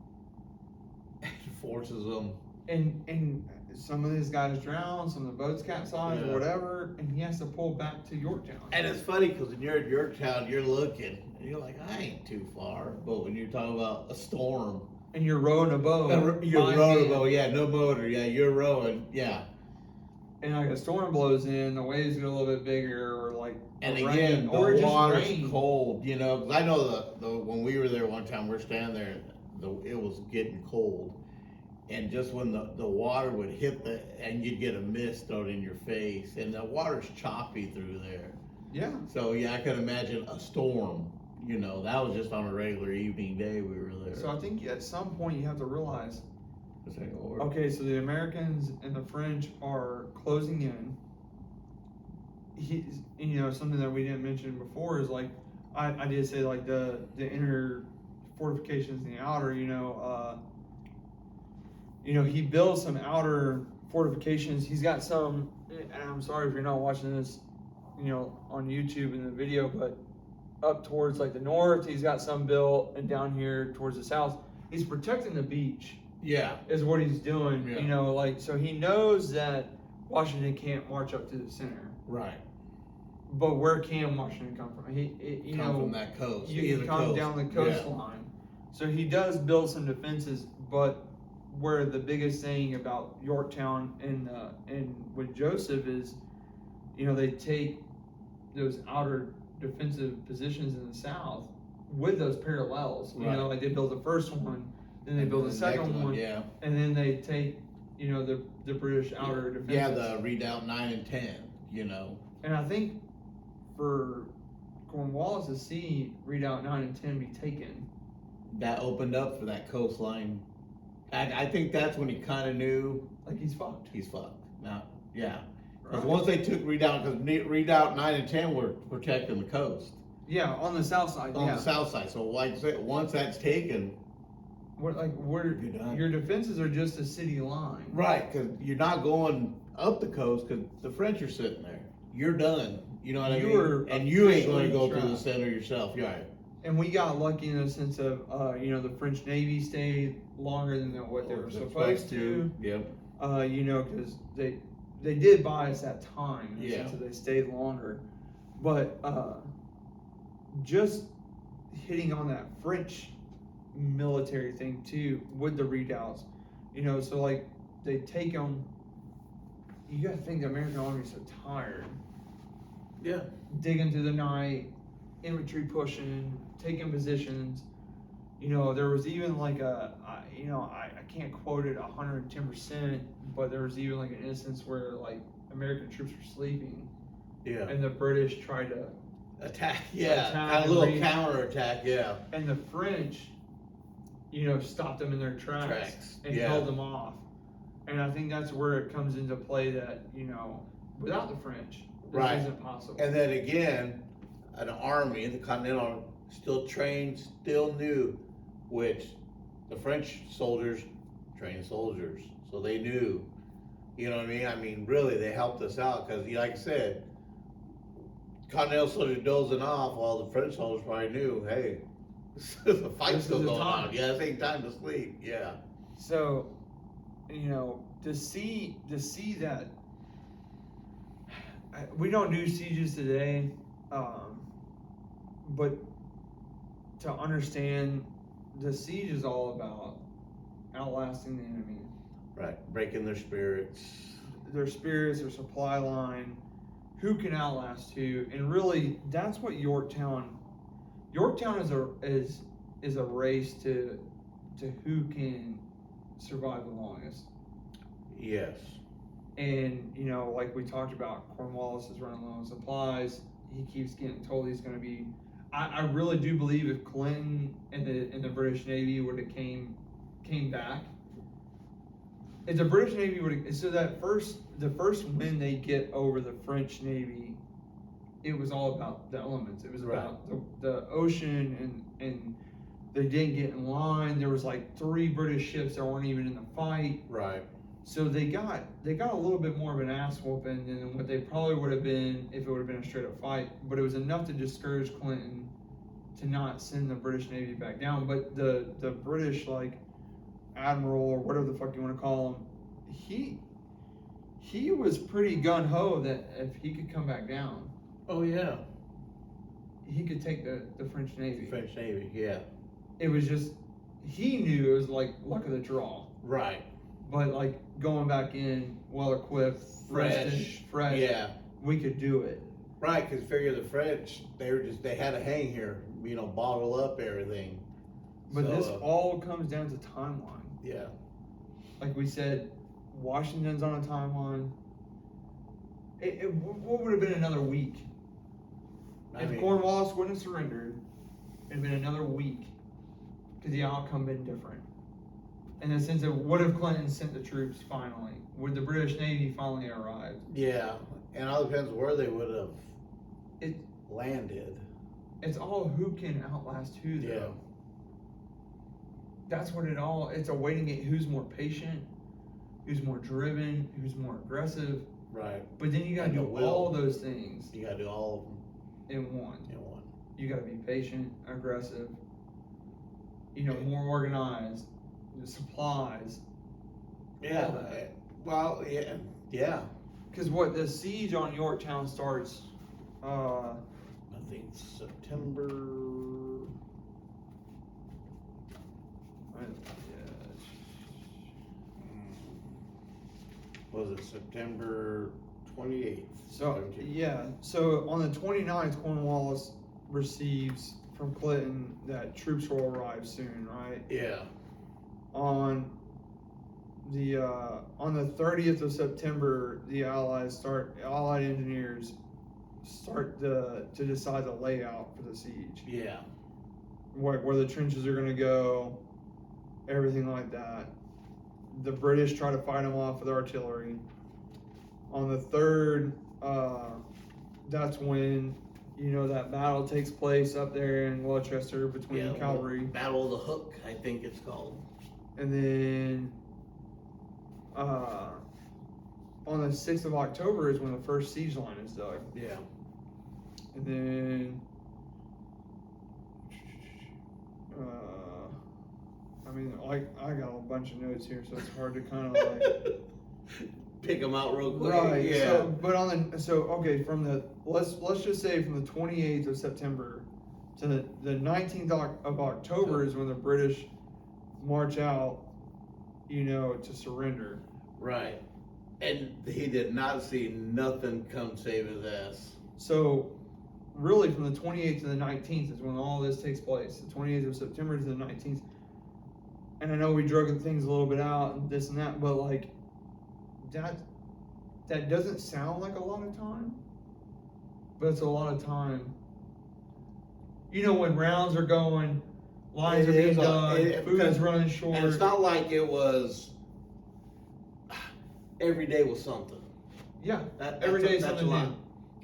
Forces them. and some of these guys drown, some of the boats capsize or whatever, and he has to pull back to Yorktown. And it's funny because when you're at Yorktown, you're looking, and you're like, I ain't too far. But when you're talking about a storm, and you're rowing a boat, you're rowing a boat, yeah, no motor, yeah, you're rowing, yeah. And like a storm blows in, the waves get a little bit bigger, or like and rain, again, the or water's rain. cold, you know. 'Cause I know the when we were there one time, we're standing there, it was getting cold, and just when the water would hit and you'd get a mist thrown in your face, and the water's choppy through there. Yeah. So yeah, I could imagine a storm. You know, that was just on a regular evening day we were there. So I think at some point you have to realize, This ain't gonna work. okay, so the Americans and the French are closing in. You know, something that we didn't mention before is like, I did say like the inner fortifications and the outer. He builds some outer fortifications. He's got some, and I'm sorry if you're not watching this, on YouTube in the video, but up towards like the north, he's got some built, and down here towards the south, he's protecting the beach. Yeah. Is what he's doing. Yeah. So he knows that Washington can't march up to the center. Right. But where can Washington come from? Come from that coast. You can come down the coastline. So he does build some defenses, but where the biggest thing about Yorktown and with Joseph is, they take those outer defensive positions in the south with those parallels. Right. Like they build the first one, then they build the second one, yeah. and then they take, the British outer defenses. Yeah, the redoubt 9 and 10, And I think for Cornwallis to see redoubt 9 and 10 be taken, that opened up for that coastline. I think that's when he kind of knew, like, he's fucked. He's fucked. Now, yeah. Because Right. once they took redoubt, because redoubt 9 and 10 were protecting the coast. Yeah, on the south side. On the south side. So, like I said, once that's taken, you're done. Your defenses are just a city line. Right, because you're not going up the coast because the French are sitting there. You're done. You know what I mean? And you ain't going to go through the center yourself. You're right. And we got lucky in the sense of, the French Navy stayed longer than what they were supposed to. Yep. Because they did buy us that time in the sense that they stayed longer. But just hitting on that French military thing too with the redoubts, so like they take them. You got to think the American army's so tired. Yeah. Digging through the night, infantry pushing, taking positions. There was even like I can't quote it 110%, but there was even like an instance where like American troops were sleeping. Yeah. And the British tried to attack. Yeah. Kind of a little counterattack. Yeah. And the French, stopped them in their tracks. And held them off. And I think that's where it comes into play that, without the French, this isn't possible. And then again, an army, the Continental, still trained, still new, which the French soldiers trained soldiers. So they knew, you know what I mean? I mean, really, they helped us out because, like I said, Continental soldiers dozing off while the French soldiers probably knew, hey, the fight's still going on. Yeah, this ain't time to sleep. Yeah. So, to see that, we don't do sieges today, but to understand the siege is all about outlasting the enemy. Right, breaking their spirits. Their supply line, who can outlast who, and really that's what Yorktown is a race to who can survive the longest. Yes. And, you know, like we talked about, Cornwallis is running low on supplies. He keeps getting told he's going to be. I really do believe if Clinton and the British Navy would have came back, if the British Navy would have, so the first win they get over the French Navy, it was all about the elements. It was about the ocean, and they didn't get in line. There was like 3 British ships that weren't even in the fight. Right. So they got a little bit more of an ass whooping than what they probably would have been if it would have been a straight up fight. But it was enough to discourage Clinton to not send the British Navy back down. But the British, like, admiral or whatever the fuck you want to call him, he was pretty gun ho that if he could come back down, Oh yeah. he could take the French Navy. French Navy, yeah. It was just, he knew it was like luck of the draw. Right. But like going back in, well equipped, fresh, Yeah. we could do it. Right, because figure the French, they had to hang here, you know, bottle up everything. But So, this all comes down to timeline. Yeah. Like we said, Washington's on a timeline. What would have been another week? If Cornwallis wouldn't have surrendered, it'd been another week, because the outcome been different. In the sense of, what if Clinton sent the troops finally? Would the British Navy finally arrive? Yeah, and it all depends where they would have It landed. It's all who can outlast who, though. Yeah. That's what it's a waiting game. Who's more patient, who's more driven, who's more aggressive. Right. But then you gotta do all those things You gotta do all of them in one. in one. You gotta be patient, aggressive, you know, more organized, the supplies. Yeah. all that. Well, yeah. Because what the siege on Yorktown starts, I think September. Was it September 28th? So yeah, so on the 29th, Cornwallis receives from Clinton that troops will arrive soon, right? Yeah. On the 30th of September, the Allied engineers start to decide the layout for the siege. Yeah. Where the trenches are gonna go, everything like that. The British try to fight them off with artillery. On the 3rd, that's when, you know, that battle takes place up there in Wilchester between cavalry. Battle of the Hook, I think it's called. And then on the 6th of October is when the first siege line is dug. Yeah. And then I mean, like, I got a bunch of notes here, so it's hard to kind of like pick them out real quick. right. Yeah. So, but okay, from the let's just say from the 28th of September to the 19th of October is when the British march out, you know, to surrender. Right. And he did not see nothing come save his ass. So, really, from the 28th to the 19th is when all this takes place. The 28th of September to the 19th. And I know we drug things a little bit out and this and that, but like that doesn't sound like a lot of time, but it's a lot of time. You know, when rounds are going, lines are being dug, food is running short. And it's not like it was every day was something. Yeah, Every day is something new.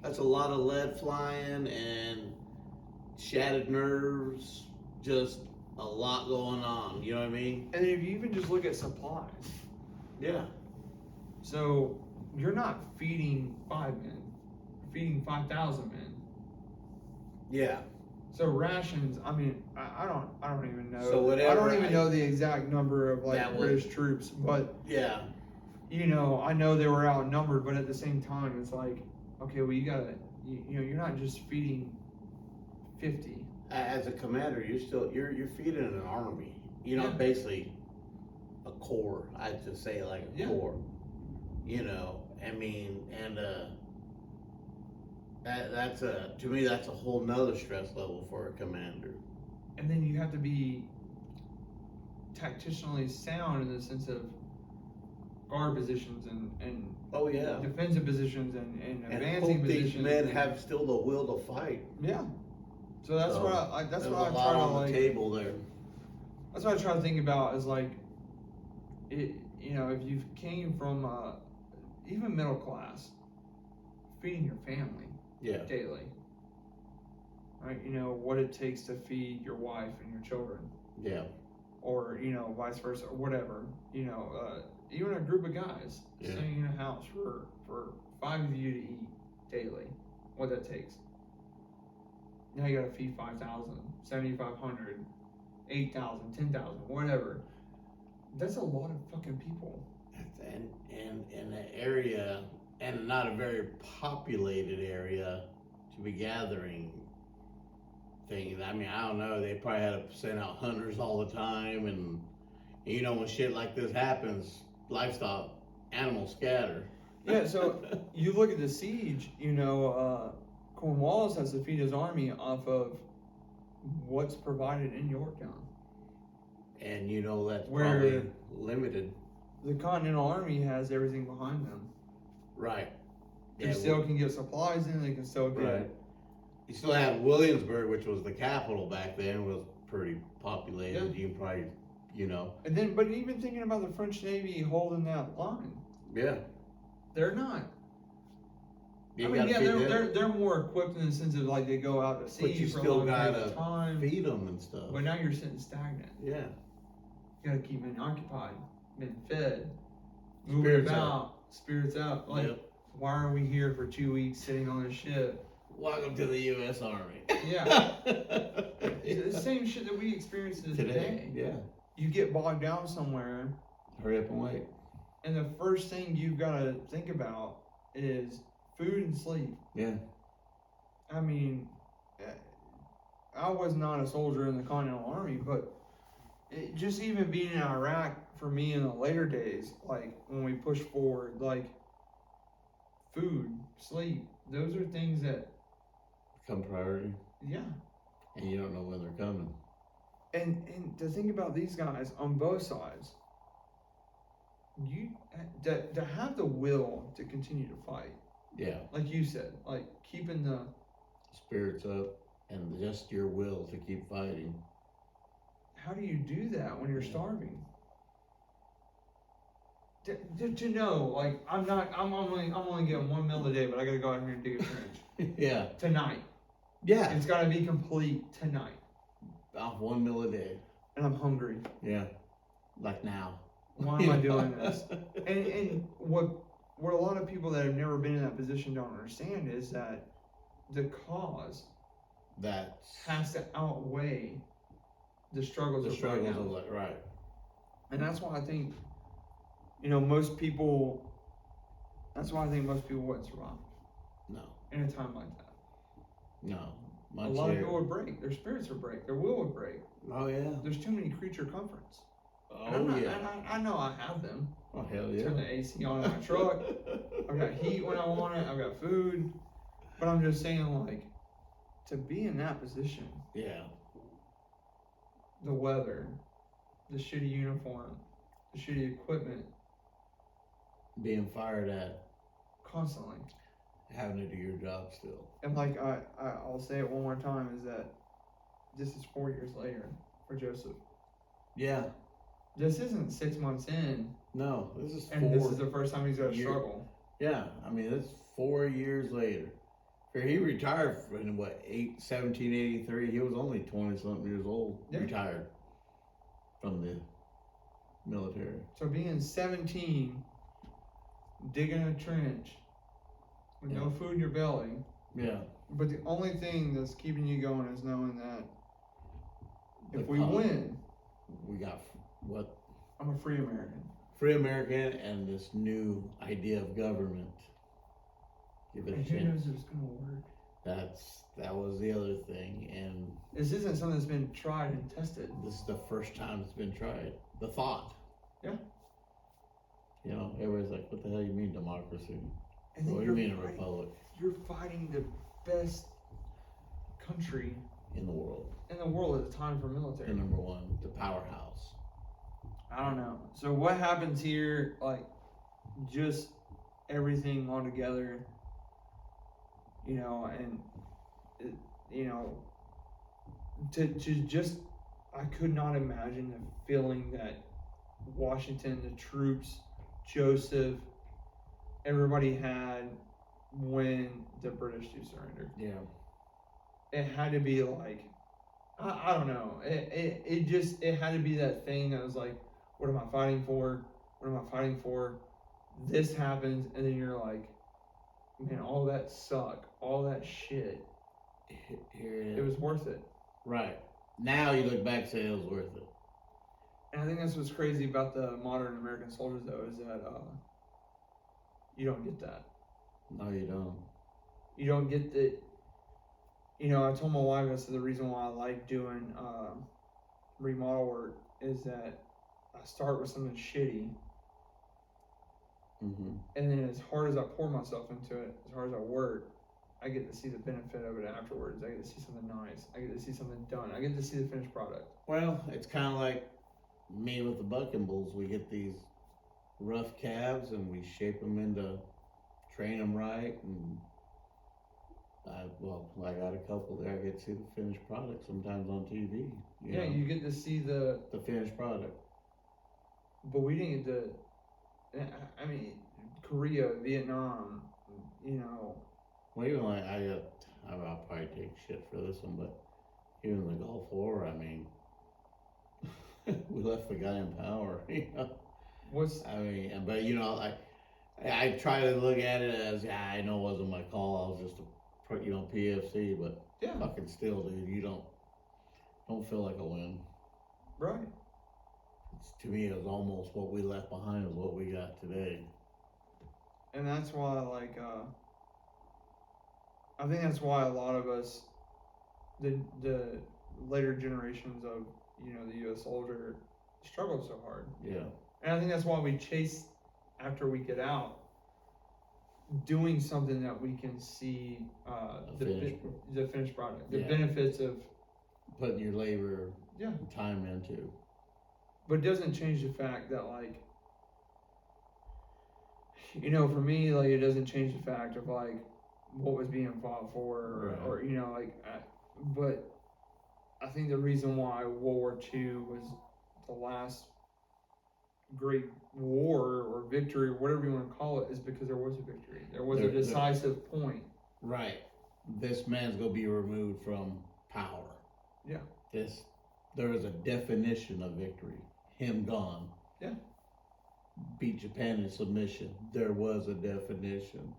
That's a lot of lead flying and shattered nerves, just a lot going on, you know what I mean? And if you even just look at supplies. Yeah. So you're not feeding 5 men, you're feeding 5,000 men. Yeah. So rations, I mean, I don't even know. So whatever, I don't even know the exact number of like British troops, but yeah. You know, I know they were outnumbered, but at the same time, it's like, okay, well, you know, you're not just feeding 50. As a commander, you're feeding an army. You're not basically a corps. I'd just say like a corps. You know, I mean, and that's to me that's a whole nother stress level for a commander. And then you have to be tactically sound in the sense of guard positions and Oh yeah. defensive positions and And advancing hope these positions. men have still the will to fight. Yeah. So that's So, what that's there's what I a try lot to on like. the table there. That's what I try to think about is like, it. You know, if you came from even middle class, feeding your family Yeah. daily, right? You know what it takes to feed your wife and your children, Yeah. or you know vice versa, or whatever. You know, even a group of guys Yeah. staying in a house for 5 of you to eat daily, what that takes. Now you gotta feed 5,000, 7,500, 8,000, 10,000, whatever. That's a lot of fucking people. And in an area, and not a very populated area, to be gathering things. I mean, I don't know. They probably had to send out hunters all the time, and you know when shit like this happens, livestock, animals scatter. Yeah, so you look at the siege. You know, Cornwallis has to feed his army off of what's provided in Yorktown. And you know that's Where probably limited. The Continental Army has everything behind them. Right. They still can get supplies in. They can still get. Right. You still had Williamsburg, which was the capital back then, was pretty populated. Yeah. You can probably, you know. And then, but even thinking about the French Navy holding that line, Yeah. they're not. You I mean, yeah, gotta they're more equipped in the sense of like they go out to But sea you for a still long period gotta of time. feed them and stuff. But now you're sitting stagnant. Yeah. You gotta keep men occupied, men fed, moving Spirits about, spirits up. Like, Yep. why are we here for 2 weeks sitting on a ship? Welcome to the U.S. Army. Yeah. It's the same shit that we experience today. Yeah. You get bogged down somewhere, Hurry up and wait. and the first thing you've got to think about is food and sleep. Yeah. I mean, I was not a soldier in the Continental Army, but just even being in Iraq for me in the later days, like when we push forward, like food, sleep, those are things that Become priority. yeah. And you don't know when they're coming. And to think about these guys on both sides, you to have the will to continue to fight. Yeah. Like you said, like keeping the Spirits up and just your will to keep fighting. how do you do that when you're starving? To know, like I'm only getting 1 meal a day, but I gotta go out here and dig a trench. Yeah. Tonight. Yeah. It's gotta be complete tonight. Off 1 meal a day. And I'm hungry. Yeah. Like now. Why am I doing this? And what a lot of people that have never been in that position don't understand is that the cause that has to outweigh the struggles the of struggles right now. of like right. And that's why I think, you know, most people. That's why I think most people wouldn't survive. No. In a time like that. No. A lot of people would break. Their spirits would break. Their will would break. Oh yeah. There's too many creature comforts. Oh yeah. And I know I have them. Oh hell yeah. Turn the AC on in my truck. I've got heat when I want it. I've got food. But I'm just saying, like, to be in that position. Yeah. The weather, the shitty uniform, the shitty equipment. Being fired at. Constantly. Having to do your job still. And like I'll say it one more time is that this is 4 years later for Joseph. Yeah. This isn't 6 months in. No, this is and this is the first time he's got to struggle. Yeah, I mean it's 4 years later. He retired in what 1783. He was only 20-something years old. Yeah. Retired from the military. So being 17, digging a trench with no food in your belly. Yeah. But the only thing that's keeping you going is knowing that if we cause. win, We got what? I'm a free American. Free American and this new idea of government. Give it a And who chance. knows if it's going to work? That was the other thing, and This isn't something that's been tried and tested. this is the first time it's been tried. The thought. Yeah. You know, everybody's like, "What the hell you mean democracy? And then What do you mean a republic You're fighting the best country in the world?" in the world at the time for military. And #1, the powerhouse. I don't know. So what happens here? Like, just everything all together, and it, you know, to just, I could not imagine the feeling that Washington, the troops, Joseph, everybody had when the British do surrender. Yeah. It had to be like, I don't know. It had to be that thing that was like, what am I fighting for? What am I fighting for? This happens, and then you're like, man, all that suck, all that shit. It was worth it. Right. Now you look back and say it was worth it. And I think that's what's crazy about the modern American soldiers, though, is that you don't get that. No, you don't. You don't get the. I told my wife, I said the reason why I like doing remodel work is that I start with something shitty, Mm-hmm. and then as hard as I pour myself into it, as hard as I work, I get to see the benefit of it afterwards. I get to see something nice. I get to see something done. I get to see the finished product. Well, it's kind of like me with the bucking bulls. We get these rough calves and we shape them into, train them right, and I got a couple there. I get to see the finished product sometimes on TV. You get to see the finished product. But we didn't get to. I mean, Korea, Vietnam, Well, even like I'll probably take shit for this one, but even the Gulf War, I mean, we left the guy in power. But I try to look at it as, I know it wasn't my call. I was just a PFC, but yeah, fucking still, dude, you don't feel like a win. Right. To me, it was almost what we left behind is what we got today. And that's why, I think that's why a lot of us, the later generations of, the U.S. soldier, struggle so hard. Yeah. And I think that's why we chase, after we get out, doing something that we can see the finished product, the benefits of putting your labor, time into. But it doesn't change the fact that, for me, it doesn't change the fact of, what was being fought for, or but I think the reason why World War II was the last great war or victory, or whatever you want to call it, is because there was a victory. There was a decisive point. Right. This man's going to be removed from power. Yeah. There is a definition of victory. Him gone. Yeah. Beat Japan in submission. There was a definition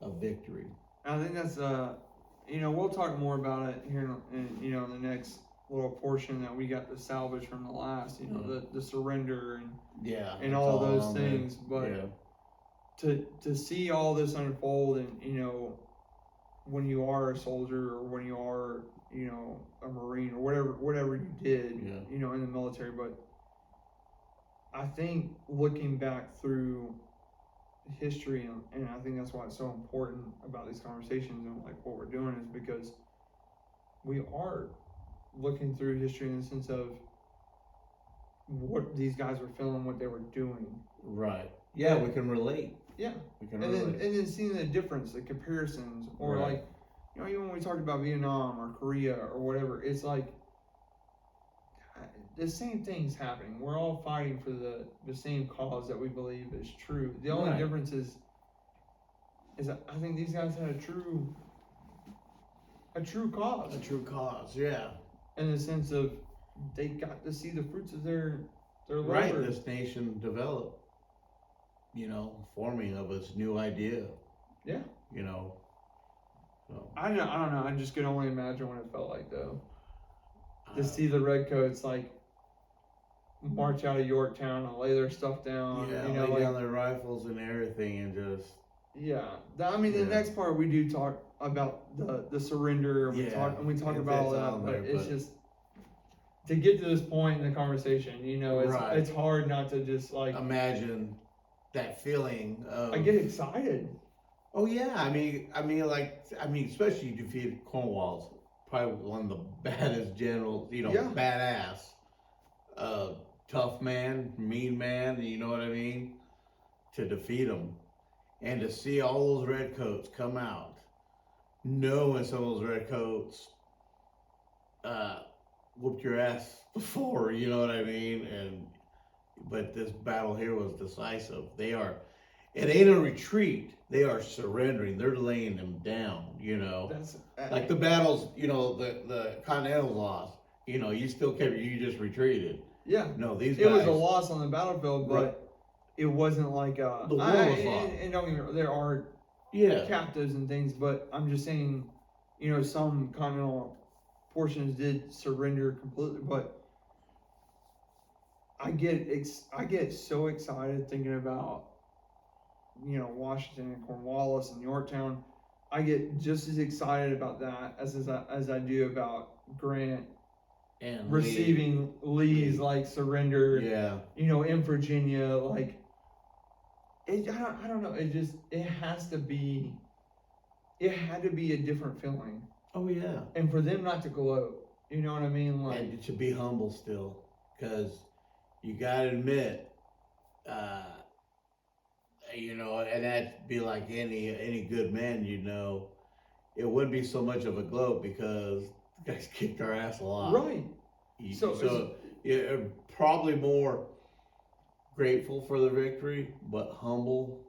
of victory. I think that's we'll talk more about it here in the next little portion that we got to salvage from the last, the surrender and all those things. But to see all this unfold, and when you are a soldier, or when you are a Marine, or whatever you did, in the military. But I think looking back through history, and I think that's why it's so important about these conversations and what we're doing, is because we are looking through history in the sense of what these guys were feeling, what they were doing. Right. Yeah, we can relate. Yeah. We can relate. And then seeing the difference, the comparisons, or even when we talked about Vietnam or Korea or whatever, it's the same thing's happening. We're all fighting for the same cause that we believe is true. The only difference is that I think these guys had a true cause. A true cause, yeah. In the sense of they got to see the fruits of their labor. Right, this nation developed, forming of its new idea. Yeah. So. I don't know. I just can only imagine what it felt like, though. To see the redcoats march out of Yorktown and lay their stuff down. Lay down their rifles and everything, and just. Yeah, the next part we do talk about the surrender, and we talk about all that, but it's just to get to this point in the conversation. It's hard not to just imagine that feeling of. I get excited. Oh yeah, I mean, especially you defeated Cornwallis, probably one of the baddest generals. Badass, tough man, mean man. You know what I mean? to defeat them, and to see all those redcoats come out, knowing some of those redcoats whooped your ass before, you know what I mean? But this battle here was decisive. It ain't a retreat. They are surrendering. They're laying them down, you know. That's Like the battles, you know, the Continentals lost. You know, you still kept, you just retreated. yeah. No, these It guys. was a loss on the battlefield, but Right. it wasn't like The war was lost. and don't get me wrong, there are Yeah. captives and things, but I'm just saying, you know, some continental portions did surrender completely. But I get so excited thinking about, you know, Washington and Cornwallis and Yorktown. I get just as excited about that as I do about Grant And receiving Lee's like surrender. Yeah. You know, in Virginia, like I don't know. It has to be. It had to be a different feeling, Oh yeah. and for them not to gloat. You know what I mean? Like, And to be humble still, because you gotta admit, you know, and that'd be like any good man, you know, it wouldn't be so much of a gloat because the guys kicked our ass a lot. right. So yeah, probably more grateful for the victory, but humble.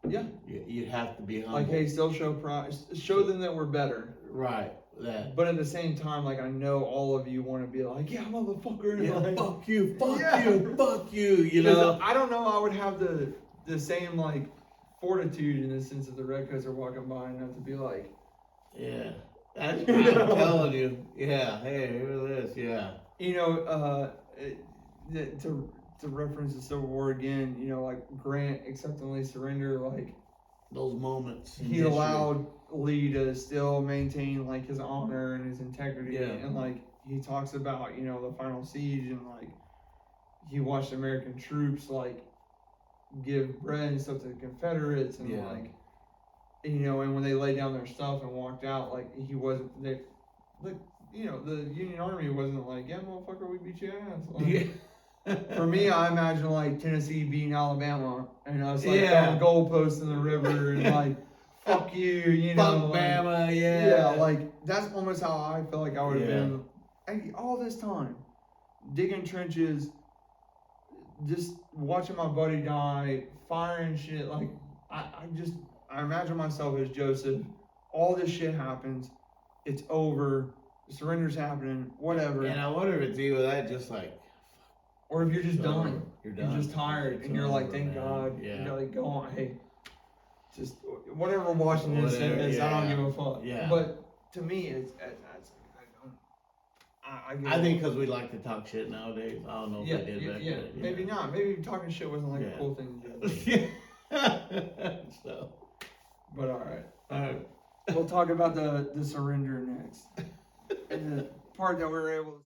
Yeah. You'd have to be humble. Like, hey, still show pride. Show them that we're better. Right. That. But at the same time, like, I know all of you want to be like, yeah, motherfucker. Yeah, like, fuck you, fuck yeah. you, fuck you. You 'Cause know. I don't know. I would have the same like fortitude in the sense that the redcoats are walking by and have to be like, Yeah. I'm telling you. Yeah. Hey, hear this. Yeah. you know, to reference the Civil War again, you know, like Grant accepting Lee's surrender, like Those moments. in he history. allowed Lee to still maintain like his honor and his integrity, Yeah. and like he talks about, you know, the final siege, and like he watched American troops like give bread and stuff to the Confederates, and Yeah. like, you know, and when they laid down their stuff and walked out, like he wasn't they, like, you know, the Union Army wasn't like, yeah, motherfucker, we beat your ass. Like, Yeah. for me, I imagine like Tennessee beating Alabama and us like Yeah. throwing goalposts in the river and like, fuck you, you know. Fuck like, Bama, yeah. yeah, like that's almost how I feel like I would have Yeah. been. Hey, all this time, digging trenches, just watching my buddy die, firing shit. Like I imagine myself as Joseph. All this shit happens. It's over. The surrender's happening. Whatever. And I wonder if it's either that, just like, Or if you're just it's done. over. You're done. You're just tired, It's and you're like, over, thank man. God. Yeah. You're like, go on, hey, just whatever Washington Whatever, says, I don't yeah. give a fuck. Yeah. But to me, it's I think because we like to talk shit nowadays. I don't know if yeah, they did back yeah, then. maybe not. Maybe talking shit wasn't like Yeah. a cool thing to do. So, But all right, all right. we'll talk about the surrender next, and the part that we were able to.